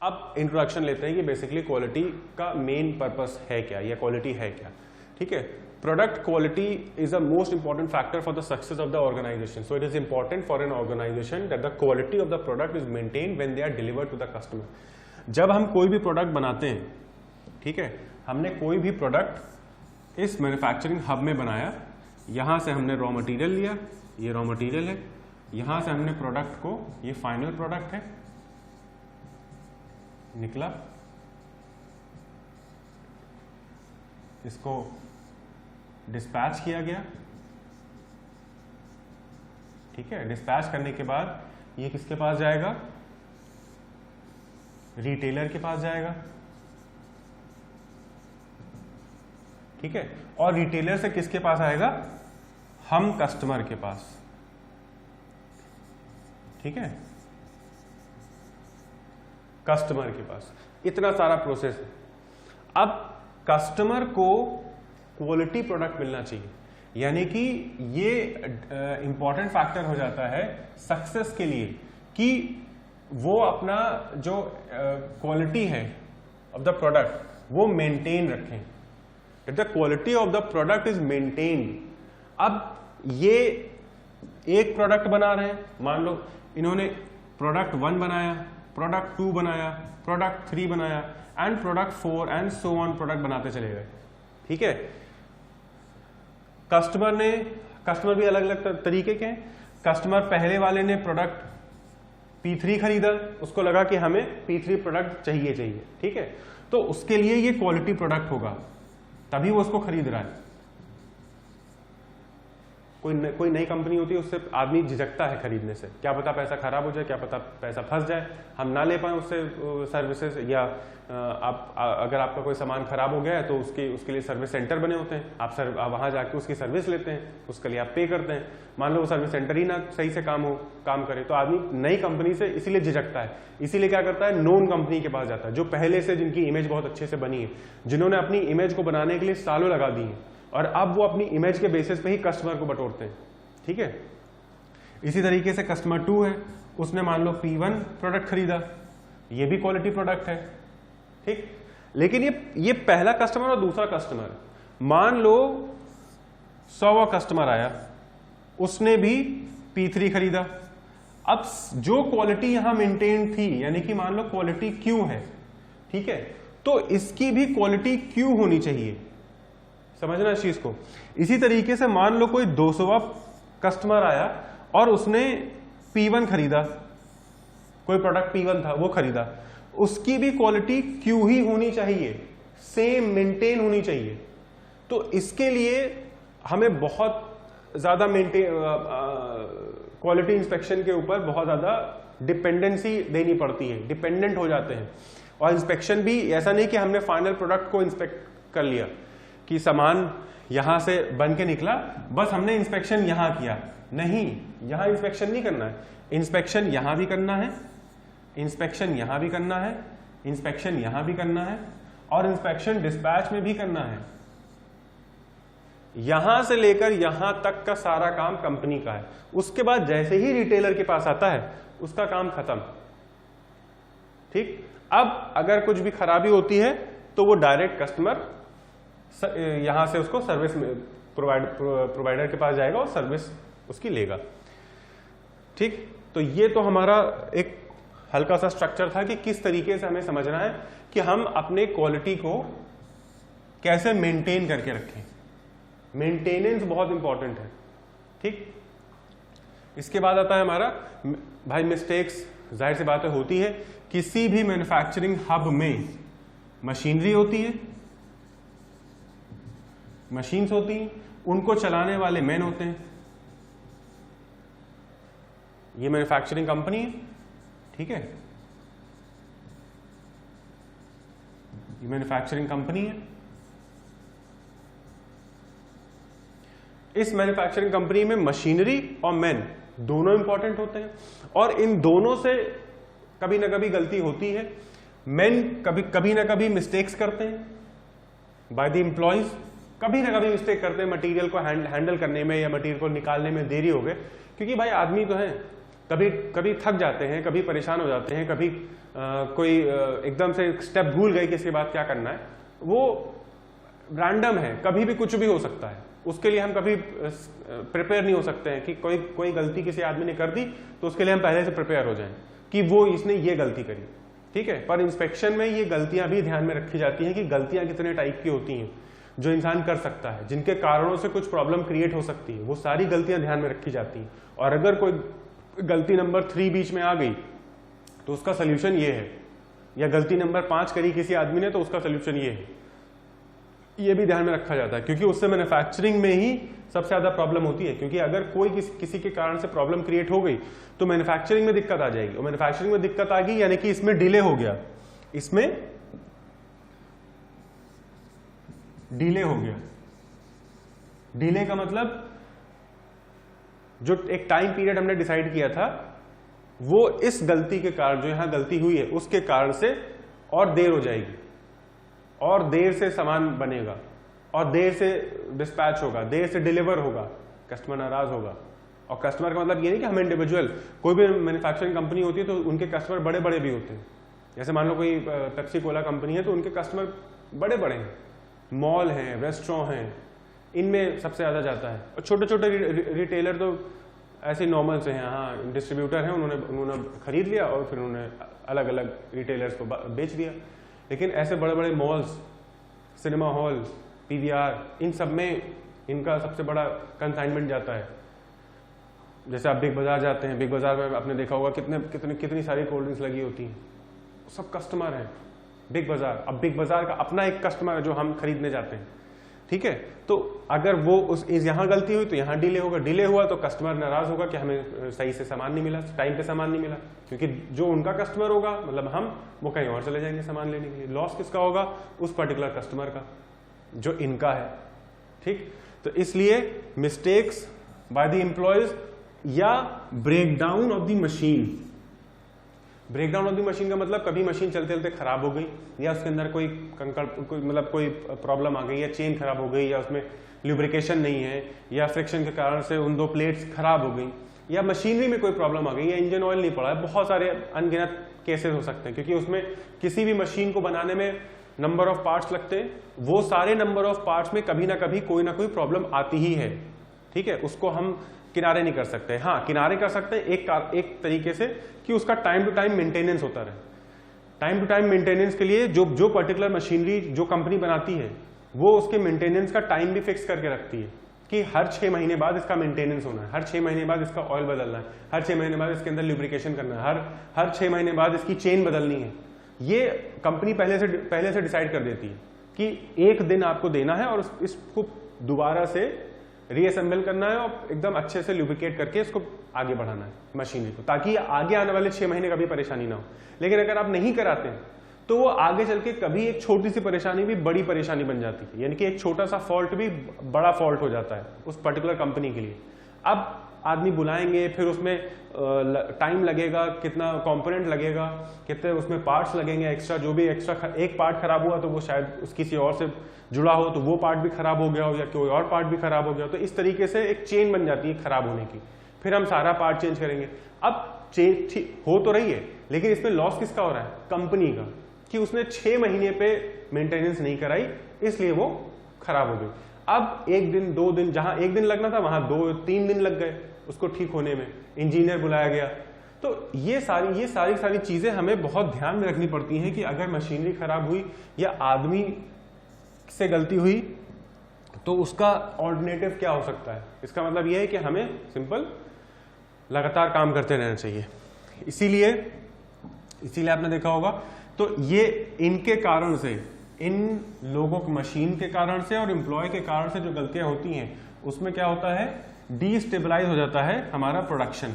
अब इंट्रोडक्शन लेते हैं कि बेसिकली क्वालिटी का मेन पर्पस है क्या या क्वालिटी है क्या। ठीक है, product quality is a most important factor for the success of the organisation. So it is important for an organisation that the quality of the product is maintain when they are delivered to the customer. जब हम कोई भी product बनाते हैं, ठीक है, हमने कोई भी प्रोडक्ट इस मैन्युफैक्चरिंग हब में बनाया, यहां से हमने रॉ मटेरियल लिया, ये रॉ मटेरियल है, यहां से हमने प्रोडक्ट को, ये फाइनल प्रोडक्ट है, निकला, इसको डिस्पैच किया गया। ठीक है, डिस्पैच करने के बाद ये किसके पास जाएगा? रिटेलर के पास जाएगा। ठीक है, और रिटेलर से किसके पास आएगा? हम कस्टमर के पास। ठीक है, कस्टमर के पास। इतना सारा प्रोसेस है। अब कस्टमर को क्वालिटी प्रोडक्ट मिलना चाहिए, यानी कि ये इंपॉर्टेंट फैक्टर हो जाता है सक्सेस के लिए कि वो अपना जो क्वालिटी है ऑफ द प्रोडक्ट वो मेंटेन रखें। If the quality of the product is maintained, अब ये एक प्रोडक्ट बना रहे हैं, मान लो इन्होंने प्रोडक्ट 1 बनाया, प्रोडक्ट 2 बनाया, प्रोडक्ट 3 बनाया and product 4 and so on product बनाते चले गए। ठीक है, कस्टमर भी अलग अलग तरीके के हैं। कस्टमर पहले वाले ने प्रोडक्ट P3 खरीदा, उसको लगा कि हमें P3 प्रोडक्ट चाहिए। ठीक है, तो उसके लिए ये क्वालिटी प्रोडक्ट होगा, तभी वो उसको खरीद रहा है। कोई नई कंपनी होती है, उससे आदमी झिझकता है खरीदने से, क्या पता पैसा खराब हो जाए, क्या पता पैसा फंस जाए, हम ना ले पाए उससे सर्विसेज, या अगर आपका कोई सामान खराब हो गया है तो उसके लिए सर्विस सेंटर बने होते हैं, आप वहां जाके उसकी सर्विस लेते हैं, उसके लिए आप पे करते हैं। मान लो वो सर्विस सेंटर ही ना सही से काम करे तो आदमी नई कंपनी से इसीलिए झिझकता है। इसीलिए क्या करता है, नोन कंपनी के पास जाता है, जो पहले से जिनकी इमेज बहुत अच्छे से बनी है, जिन्होंने अपनी इमेज को बनाने के लिए सालों लगा दी है, और अब वो अपनी इमेज के बेसिस पे ही कस्टमर को बटोरते हैं। ठीक है, इसी तरीके से कस्टमर 2 है, उसने मान लो P1 प्रोडक्ट खरीदा, ये भी क्वालिटी प्रोडक्ट है। ठीक, लेकिन ये पहला कस्टमर और दूसरा कस्टमर, मान लो 100वां कस्टमर आया, उसने भी P3 खरीदा। अब जो क्वालिटी यहां मेंटेन थी, यानी कि मान लो क्वालिटी Q है, ठीक है, तो इसकी भी क्वालिटी Q होनी चाहिए, समझना इस चीज को। इसी तरीके से मान लो कोई 200वां कस्टमर आया और उसने P1 खरीदा, कोई प्रोडक्ट P1 था वो खरीदा, उसकी भी क्वालिटी Q ही होनी चाहिए, सेम मेंटेन होनी चाहिए। तो इसके लिए हमें बहुत ज्यादा क्वालिटी इंस्पेक्शन के ऊपर बहुत ज्यादा डिपेंडेंसी देनी पड़ती है, डिपेंडेंट हो जाते हैं। और इंस्पेक्शन भी ऐसा नहीं कि हमने फाइनल प्रोडक्ट को इंस्पेक्ट कर लिया कि सामान यहां से बन के निकला, बस हमने इंस्पेक्शन यहां किया, नहीं, यहां इंस्पेक्शन नहीं करना है, इंस्पेक्शन यहां भी करना है, इंस्पेक्शन यहां भी करना है, इंस्पेक्शन यहां भी करना है, और इंस्पेक्शन डिस्पैच में भी करना है। यहां से लेकर यहां तक का सारा काम कंपनी का है। उसके बाद जैसे ही रिटेलर के पास आता है उसका काम खत्म। ठीक, अब अगर कुछ भी खराबी होती है तो वो डायरेक्ट कस्टमर यहां से उसको सर्विस प्रोवाइडर के पास जाएगा और सर्विस उसकी लेगा। ठीक, तो ये तो हमारा एक हल्का सा स्ट्रक्चर था कि किस तरीके से हमें समझना है कि हम अपने क्वालिटी को कैसे मेंटेन करके रखें। मेंटेनेंस बहुत इंपॉर्टेंट है। ठीक, इसके बाद आता है हमारा भाई मिस्टेक्स। जाहिर सी बातें होती है, किसी भी मैन्युफैक्चरिंग हब में मशीनरी होती है, मशीन्स होती हैं, उनको चलाने वाले मैन होते हैं। ये मैन्युफैक्चरिंग कंपनी है, ठीक है, ये मैन्युफैक्चरिंग कंपनी है। इस मैन्युफैक्चरिंग कंपनी में मशीनरी और मैन दोनों इंपॉर्टेंट होते हैं, और इन दोनों से कभी ना कभी गलती होती है। मैन कभी ना कभी मिस्टेक्स करते हैं, बाय द एम्प्लॉइज कभी ना कभी मिस्टेक करते हैं मटेरियल को हैंडल करने में या मटेरियल को निकालने में देरी हो गए, क्योंकि भाई आदमी तो है, कभी कभी थक जाते हैं, कभी परेशान हो जाते हैं, कभी कोई एकदम से स्टेप भूल गए कि इसके बाद क्या करना है, वो रैंडम है, कभी भी कुछ भी हो सकता है। उसके लिए हम कभी प्रिपेयर नहीं हो सकते हैं कि कोई गलती किसी आदमी ने कर दी तो उसके लिए हम पहले से प्रिपेयर हो जाएं कि वो इसने ये गलती करी, ठीक है। पर इंस्पेक्शन में ये गलतियां भी ध्यान में रखी जाती हैं कि गलतियां कितने टाइप की होती हैं जो इंसान कर सकता है, जिनके कारणों से कुछ प्रॉब्लम क्रिएट हो सकती है, वो सारी गलतियां ध्यान में रखी जाती हैं। और अगर कोई गलती नंबर 3 बीच में आ गई तो उसका सोल्यूशन ये है, या गलती नंबर 5 करी किसी आदमी ने तो उसका सोल्यूशन ये है, ये भी ध्यान में रखा जाता है, क्योंकि उससे मैन्युफैक्चरिंग में ही सबसे ज्यादा प्रॉब्लम होती है। क्योंकि अगर कोई किसी के कारण से प्रॉब्लम क्रिएट हो गई तो मैन्युफैक्चरिंग में दिक्कत आ जाएगी, और मैन्युफैक्चरिंग में दिक्कत आ गई यानी कि इसमें डिले हो गया, इसमें डिले हो गया। डिले का मतलब जो एक टाइम पीरियड हमने डिसाइड किया था वो इस गलती के कारण, जो यहां गलती हुई है उसके कारण से और देर हो जाएगी, और देर से सामान बनेगा, और देर से डिस्पैच होगा, देर से डिलीवर होगा, कस्टमर नाराज होगा। और कस्टमर का मतलब ये नहीं कि हम इंडिविजुअल, कोई भी मैन्युफैक्चरिंग कंपनी होती है तो उनके कस्टमर बड़े बड़े भी होते हैं। जैसे मान लो कोई पेप्सी कोला कंपनी है तो उनके कस्टमर बड़े बड़े हैं, मॉल हैं, रेस्टोरेंट हैं, इनमें सबसे ज्यादा जाता है। और छोटे छोटे रिटेलर तो ऐसे नॉर्मल से हैं, हाँ डिस्ट्रीब्यूटर हैं, उन्होंने खरीद लिया और फिर उन्होंने अलग अलग रिटेलर्स को बेच दिया। लेकिन ऐसे बड़े बड़े मॉल्स, सिनेमा हॉल, पीवीआर, इन सब में इनका सबसे बड़ा कंसाइनमेंट जाता है। जैसे आप बिग बाजार जाते हैं, बिग बाजार में आपने देखा होगा कितनी सारी कोल्ड ड्रिंक्स लगी होती हैं, सब कस्टमर हैं बिग बाजार। अब बिग बाजार का अपना एक कस्टमर है जो हम खरीदने जाते हैं, ठीक है। तो अगर वो यहाँ गलती हुई तो यहाँ डिले होगा, डिले हुआ तो कस्टमर नाराज होगा कि हमें सही से सामान नहीं मिला, टाइम पे सामान नहीं मिला, क्योंकि जो उनका कस्टमर होगा मतलब हम, वो कहीं और चले जाएंगे सामान लेने के लिए। लॉस किसका होगा? उस पर्टिकुलर कस्टमर का जो इनका है, ठीक। तो इसलिए मिस्टेक्स बाय द एम्प्लॉयज या breakdown of the machine. Breakdown of the machine का मतलब कभी मशीन चलते चलते खराब हो गई, या उसके अंदर कोई कंकड़, कोई प्रॉब्लम आ गई, या चेन खराब हो गई, या उसमें ल्यूब्रिकेशन नहीं है, या फ्रिक्शन के कारण से उन 2 प्लेट्स खराब हो गई, या मशीनरी में कोई प्रॉब्लम आ गई, या इंजन ऑयल नहीं पड़ा है। बहुत सारे अनगिनत केसेस हो सकते हैं, क्योंकि उसमें किसी भी मशीन को बनाने में नंबर ऑफ पार्ट्स लगते हैं। वो सारे नंबर ऑफ पार्ट्स में कभी ना कभी कोई ना कोई प्रॉब्लम आती ही है, ठीक है। उसको हम किनारे नहीं कर सकते। हाँ, किनारे कर सकते हैं एक तरीके से कि उसका टाइम टू टाइम मेंटेनेंस होता रहे। टाइम टू टाइम मेंटेनेंस के लिए जो पर्टिकुलर मशीनरी जो कंपनी बनाती है वो उसके मेंटेनेंस का टाइम भी फिक्स करके रखती है कि हर 6 महीने बाद इसका मेंटेनेंस होना है, हर 6 महीने बाद इसका ऑयल बदलना है, हर 6 महीने बाद इसके अंदर ल्यूब्रिकेशन करना है, हर 6 महीने बाद इसकी चेन बदलनी है। ये कंपनी पहले से डिसाइड कर देती है कि एक दिन आपको देना है और इसको दोबारा से रीअसेंबल करना है और एकदम अच्छे से ल्यूब्रिकेट करके इसको आगे बढ़ाना है मशीनरी को, ताकि आगे आने वाले 6 महीने कभी परेशानी ना हो। लेकिन अगर आप नहीं कराते तो वो आगे चल के कभी एक छोटी सी परेशानी भी बड़ी परेशानी बन जाती है, यानी कि एक छोटा सा फॉल्ट भी बड़ा फॉल्ट हो जाता है उस पर्टिकुलर कंपनी के लिए। अब आदमी बुलाएंगे, फिर उसमें टाइम लगेगा, कितना कंपोनेंट लगेगा, कितने उसमें पार्ट्स लगेंगे एक्स्ट्रा, जो भी एक्स्ट्रा एक पार्ट खराब हुआ तो वो शायद किसी और से जुड़ा हो तो वो पार्ट भी खराब हो गया हो, या कोई और पार्ट भी खराब हो गया हो। तो इस तरीके से एक चेन बन जाती है खराब होने की। फिर हम सारा पार्ट चेंज करेंगे। अब चेंज हो तो रही है, लेकिन इसमें लॉस किसका हो रहा है? कंपनी का, कि उसने 6 महीने पे मेंटेनेंस नहीं कराई, इसलिए वो खराब हो गई। अब 1 दिन 2 दिन, जहां 1 दिन लगना था वहां 2-3 दिन लग गए उसको ठीक होने में, इंजीनियर बुलाया गया। तो ये सारी चीजें हमें बहुत ध्यान में रखनी पड़ती हैं कि अगर मशीनरी खराब हुई या आदमी से गलती हुई तो उसका ऑल्टरनेटिव क्या हो सकता है। इसका मतलब यह है कि हमें सिंपल लगातार काम करते रहना चाहिए। इसीलिए आपने देखा होगा तो ये इनके कारण से, इन लोगों की मशीन के कारण से और एम्प्लॉय के कारण से जो गलतियां होती हैं उसमें क्या होता है, डीस्टेबलाइज हो जाता है हमारा प्रोडक्शन।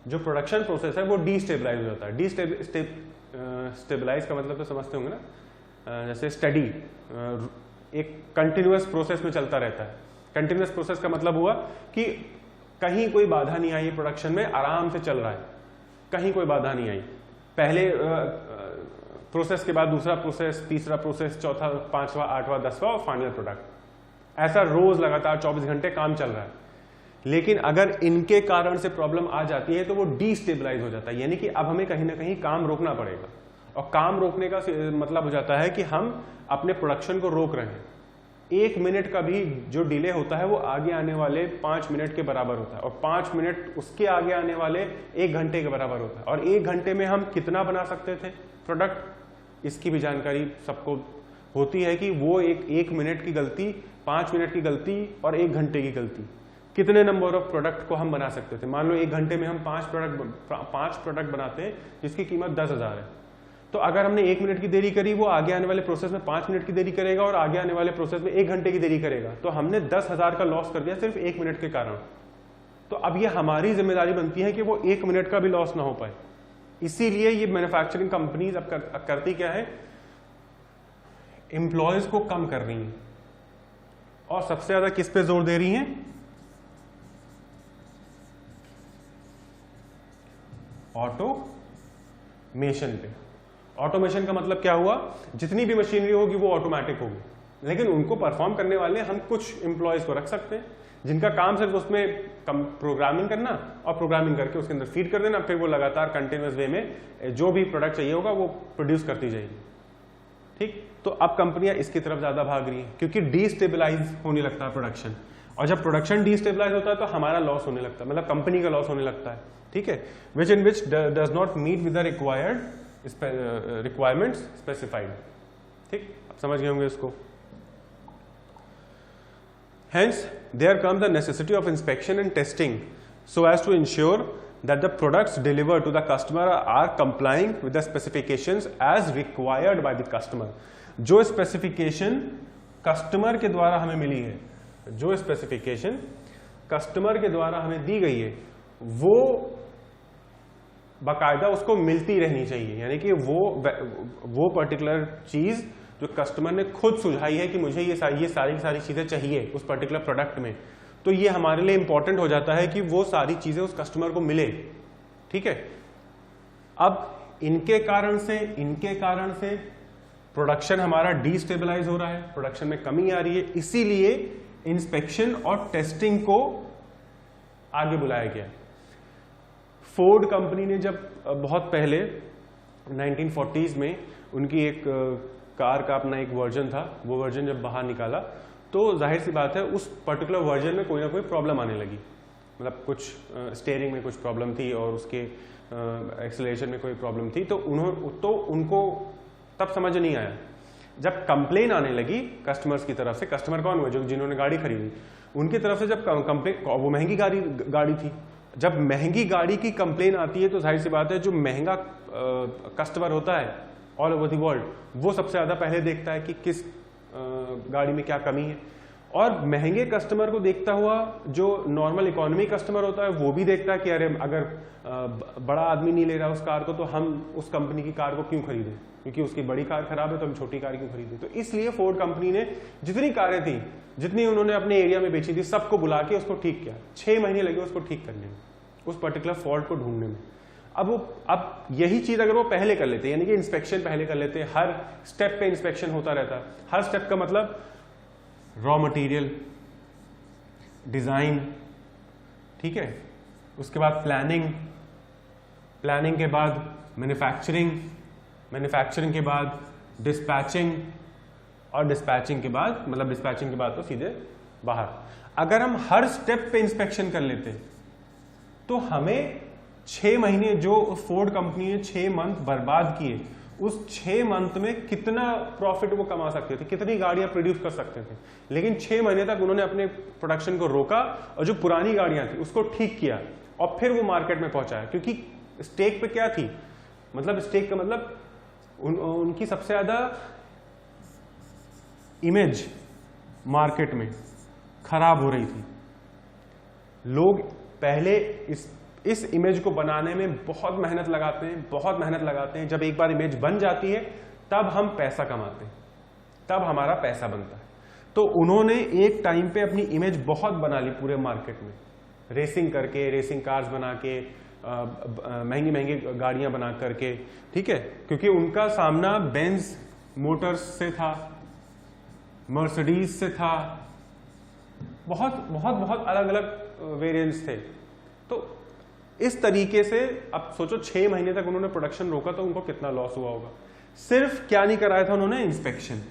जो प्रोडक्शन प्रोसेस है वो डीस्टेबलाइज हो जाता है। डीस्टेबलाइज का मतलब तो समझते होंगे ना, जैसे स्टडी एक कंटिन्यूअस प्रोसेस में चलता रहता है। कंटिन्यूअस प्रोसेस का मतलब हुआ कि कहीं कोई बाधा नहीं आई, प्रोडक्शन में आराम से चल रहा है, कहीं कोई बाधा नहीं आई। पहले प्रोसेस के बाद दूसरा प्रोसेस, तीसरा प्रोसेस, चौथा, 5वां, 8वां, 10वां और फाइनल प्रोडक्ट। ऐसा रोज लगातार 24 घंटे काम चल रहा है। लेकिन अगर इनके कारण से प्रॉब्लम आ जाती है तो वो डीस्टेबलाइज हो जाता है, यानी कि अब हमें कहीं ना कहीं काम रोकना पड़ेगा। और काम रोकने का मतलब हो जाता है कि हम अपने प्रोडक्शन को रोक रहे हैं। 1 मिनट का भी जो डिले होता है वो आगे आने वाले 5 मिनट के बराबर होता है, और 5 मिनट उसके आगे आने वाले 1 घंटे के बराबर होता है। और 1 घंटे में हम कितना बना सकते थे प्रोडक्ट, इसकी भी जानकारी सबको होती है कि वो एक मिनट की गलती, 5 मिनट की गलती और 1 घंटे की गलती, कितने नंबर ऑफ प्रोडक्ट को हम बना सकते थे। मान लो 1 घंटे में हम 5 प्रोडक्ट बनाते हैं जिसकी कीमत 10,000 है, तो अगर हमने 1 मिनट की देरी करी, वो आगे आने वाले प्रोसेस में 5 मिनट की देरी करेगा और आगे आने वाले प्रोसेस में 1 घंटे की देरी करेगा, तो हमने 10,000 का लॉस कर दिया सिर्फ 1 मिनट के कारण। तो अब ये हमारी जिम्मेदारी बनती है कि वो 1 मिनट का भी लॉस ना हो पाए। इसीलिए ये मैन्युफैक्चरिंग कंपनीज अब करती क्या है, एम्प्लॉयज को कम कर रही हैं, और सबसे ज्यादा किस पे जोर दे रही हैं, ऑटोमेशन पे। ऑटोमेशन का मतलब क्या हुआ, जितनी भी मशीनरी होगी वो ऑटोमेटिक होगी, लेकिन उनको परफॉर्म करने वाले हम कुछ एम्प्लॉयज को रख सकते हैं जिनका काम सिर्फ उसमें प्रोग्रामिंग करना और प्रोग्रामिंग करके उसके अंदर फीड कर देना, फिर वो लगातार कंटिन्यूअस वे में जो भी प्रोडक्ट चाहिए होगा वो प्रोड्यूस करती जाएगी। ठीक, तो अब कंपनियां इसकी तरफ ज्यादा भाग रही हैं क्योंकि डीस्टेबलाइज होने लगता है प्रोडक्शन, और जब प्रोडक्शन डीस्टेबलाइज होता है तो हमारा लॉस होने लगता है, मतलब कंपनी का लॉस होने लगता है। ठीक है, which in which does not meet with the requirements specified. ठीक, आप समझ गए होंगे इसको। Hence, there comes the necessity of inspection and testing so as to ensure that the products delivered to the customer are complying with the specifications as required by the customer. जो specification customer के द्वारा हमें मिली है, जो specification customer के द्वारा हमें दी गई है, वो बाकायदा उसको मिलती रहनी चाहिए, यानी कि वो पर्टिकुलर चीज जो कस्टमर ने खुद सुझाई है कि मुझे ये सारी चीजें चाहिए उस पर्टिकुलर प्रोडक्ट में, तो ये हमारे लिए इंपॉर्टेंट हो जाता है कि वो सारी चीजें उस कस्टमर को मिले। ठीक है, अब इनके कारण से प्रोडक्शन हमारा डीस्टेबलाइज हो रहा है, प्रोडक्शन में कमी आ रही है, इसीलिए इंस्पेक्शन और टेस्टिंग को आगे बुलाया गया। फोर्ड कंपनी ने जब बहुत पहले 1940s में उनकी एक कार का अपना एक वर्जन था, वो वर्जन जब बाहर निकाला तो जाहिर सी बात है उस पर्टिकुलर वर्जन में कोई ना कोई प्रॉब्लम आने लगी, मतलब कुछ स्टीयरिंग में कुछ प्रॉब्लम थी और उसके एक्सेलरेशन में कोई प्रॉब्लम थी, तो उनको तब समझ नहीं आया। जब कंप्लेन आने लगी कस्टमर्स की तरफ से, कस्टमर कौन हुए, जो जिन्होंने गाड़ी खरीदी, उनकी तरफ से जब कंप्लेन, वो महंगी गाड़ी थी, जब महंगी गाड़ी की कंप्लेन आती है तो जाहिर सी बात है जो महंगा कस्टमर होता है ऑल ओवर द वर्ल्ड, वो सबसे ज्यादा पहले देखता है कि किस गाड़ी में क्या कमी है, और महंगे कस्टमर को देखता हुआ जो नॉर्मल इकोनॉमी कस्टमर होता है वो भी देखता है कि अरे अगर बड़ा आदमी नहीं ले रहा उस कार को तो हम उस कंपनी की कार को क्यों खरीदें, क्योंकि उसकी बड़ी कार खराब है तो हम छोटी कार क्यों खरीदें। तो इसलिए फोर्ड कंपनी ने जितनी कारें थी, जितनी उन्होंने अपने एरिया में बेची थी, सबको बुला के उसको ठीक किया। 6 महीने लगे उसको ठीक करने में, उस पर्टिकुलर फॉल्ट को ढूंढने में। अब यही चीज अगर वो पहले कर लेते, यानी कि इंस्पेक्शन पहले कर लेते, हर स्टेप पे इंस्पेक्शन होता रहता, हर स्टेप का मतलब रॉ मटेरियल, डिजाइन, ठीक है, उसके बाद प्लानिंग के बाद मैन्युफैक्चरिंग के बाद डिस्पैचिंग, और डिस्पैचिंग के बाद तो सीधे बाहर। अगर हम हर स्टेप पे इंस्पेक्शन कर लेते तो हमें 6 महीने, जो फोर्ड कंपनी ने 6 मंथ बर्बाद किए, उस 6 मंथ में कितना प्रॉफिट वो कमा सकते थे, कितनी गाड़ियां प्रोड्यूस कर सकते थे। लेकिन 6 महीने तक उन्होंने अपने प्रोडक्शन को रोका और जो पुरानी गाड़ियां थी उसको ठीक किया और फिर वो मार्केट में पहुंचाया। क्योंकि स्टेक पे क्या थी, मतलब स्टेक का मतलब उनकी सबसे ज्यादा इमेज मार्केट में खराब हो रही थी। लोग पहले इस इमेज को बनाने में बहुत मेहनत लगाते हैं। जब एक बार इमेज बन जाती है तब हम पैसा कमाते हैं, तब हमारा पैसा बनता है। तो उन्होंने एक टाइम पे अपनी इमेज बहुत बना ली पूरे मार्केट में, रेसिंग करके, रेसिंग कार्स बना के, महंगी गाड़ियां बना करके, ठीक है, क्योंकि उनका सामना बेंज मोटर्स से था, मर्सिडीज से था, बहुत अलग अलग वेरिएंट्स थे। तो इस तरीके से अब सोचो 6 महीने तक उन्होंने प्रोडक्शन रोका तो उनको कितना लॉस हुआ होगा। सिर्फ क्या नहीं कराया था उन्होंने, इंस्पेक्शन।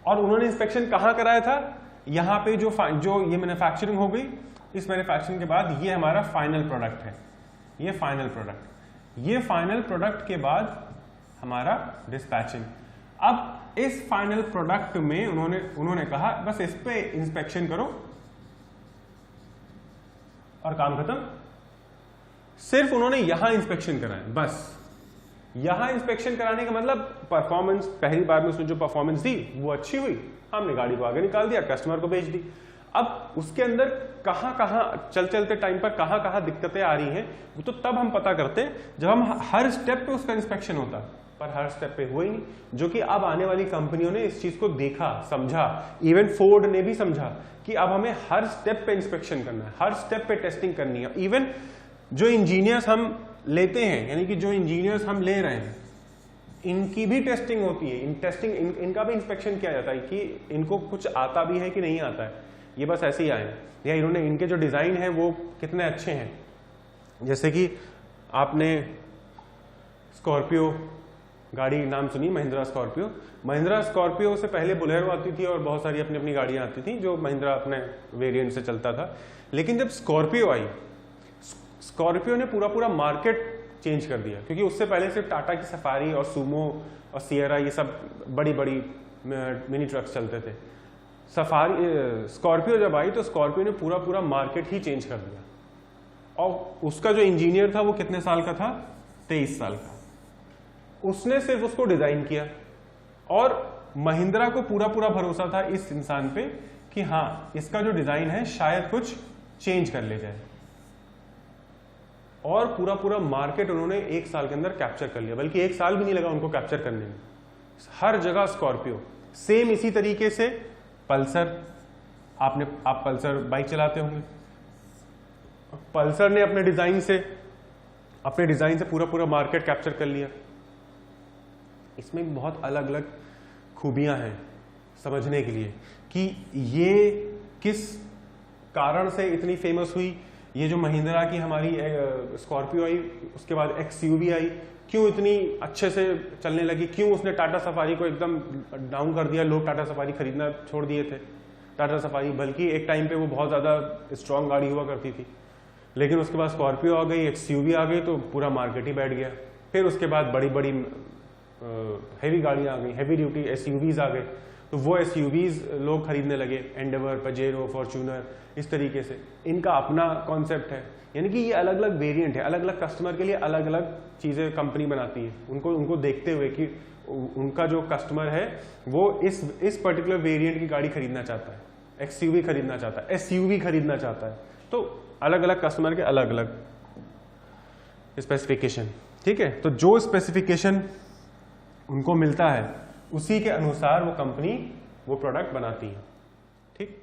और उन्होंने इंस्पेक्शन कहाँ कराया था, यहाँ पे जो ये मैन्युफैक्चरिंग हो गई, इस मैन्युफैक्चरिंग के बाद ये हमारा फाइनल प्रोडक्ट है, ये फाइनल प्रोडक्ट, ये फाइनल प्रोडक्ट के बाद हमारा डिस्पैचिंग। अब इस फाइनल प्रोडक्ट में उन्होंने कहा बस इस पे इंस्पेक्शन करो और काम खत्म। सिर्फ उन्होंने यहां इंस्पेक्शन कराया, बस यहां इंस्पेक्शन कराने का मतलब परफॉर्मेंस, पहली बार में उसने जो परफॉर्मेंस दी वो अच्छी हुई, हमने गाड़ी को आगे निकाल दिया, कस्टमर को बेच दी। अब उसके अंदर कहां चलते टाइम पर कहां दिक्कतें आ रही हैं, वो तो तब हम पता करते हैं जब हम हर स्टेप पे उसका इंस्पेक्शन होता, पर हर स्टेप पे हुआ ही नहीं। जो कि अब आने वाली कंपनियों ने इस चीज को देखा, समझा, इवन फोर्ड ने भी समझा कि अब हमें हर स्टेप पे इंस्पेक्शन करना है, हर स्टेप पे टेस्टिंग करनी है। इवन जो इंजीनियर्स हम लेते हैं, यानी कि जो इंजीनियर्स हम ले रहे हैं, इनकी भी टेस्टिंग होती है, इनका भी इंस्पेक्शन किया जाता है कि इनको कुछ आता भी है कि नहीं आता है, ये बस ऐसे ही आए या इन्होंने, इनके जो डिजाइन है वो कितने अच्छे हैं। जैसे कि आपने स्कॉर्पियो गाड़ी नाम सुनी, महिंद्रा स्कॉर्पियो। महिंद्रा स्कॉर्पियो से पहले बोलेरो आती थी और बहुत सारी अपनी अपनी गाड़ियां आती थी जो महिंद्रा अपने वेरिएंट से चलता था। लेकिन जब स्कॉर्पियो आई, स्कॉर्पियो ने पूरा मार्केट चेंज कर दिया, क्योंकि उससे पहले सिर्फ टाटा की सफारी और सूमो और सियरा ये सब बड़ी मिनी ट्रक्स चलते थे। स्कॉर्पियो जब आई तो स्कॉर्पियो ने पूरा मार्केट ही चेंज कर दिया। और उसका जो इंजीनियर था वो कितने साल का था, 23 साल का। उसने सिर्फ उसको डिजाइन किया और महिंद्रा को पूरा भरोसा था इस इंसान पे कि हाँ इसका जो डिजाइन है शायद कुछ चेंज कर ले जाए। और पूरा मार्केट उन्होंने 1 साल के अंदर कैप्चर कर लिया, बल्कि 1 साल भी नहीं लगा उनको कैप्चर करने में। हर जगह स्कॉर्पियो। सेम इसी तरीके से पल्सर, आप पल्सर बाइक चलाते होंगे, पल्सर ने अपने डिजाइन से पूरा मार्केट कैप्चर कर लिया। इसमें बहुत अलग अलग खूबियां हैं समझने के लिए कि ये किस कारण से इतनी फेमस हुई। ये जो महिंद्रा की हमारी स्कॉर्पियो आई, उसके बाद XUV आई, क्यों इतनी अच्छे से चलने लगी, क्यों उसने टाटा सफारी को एकदम डाउन कर दिया, लोग टाटा सफारी खरीदना छोड़ दिए थे। टाटा सफारी बल्कि एक टाइम पे वो बहुत ज़्यादा स्ट्रॉन्ग गाड़ी हुआ करती थी, लेकिन उसके बाद स्कॉर्पियो आ गई, XUV आ गई तो पूरा मार्केट ही बैठ गया। फिर उसके बाद बड़ी हैवी गाड़ियाँ आ गई, हैवी ड्यूटी SUVs आ गए, तो वो SUVs लोग खरीदने लगे, एंडेवर, पजेरो, फॉर्च्यूनर, इस तरीके से। इनका अपना कॉन्सेप्ट है, यानी कि ये अलग अलग वेरिएंट है, अलग अलग कस्टमर के लिए अलग अलग चीज़ें कंपनी बनाती है, उनको देखते हुए कि उनका जो कस्टमर है वो इस पर्टिकुलर वेरिएंट की गाड़ी खरीदना चाहता है, XUV खरीदना चाहता है, SUV खरीदना चाहता है। तो अलग अलग कस्टमर के अलग अलग स्पेसिफिकेशन, ठीक है। तो जो स्पेसिफिकेशन उनको मिलता है उसी के अनुसार वो कंपनी वो प्रोडक्ट बनाती है, ठीक।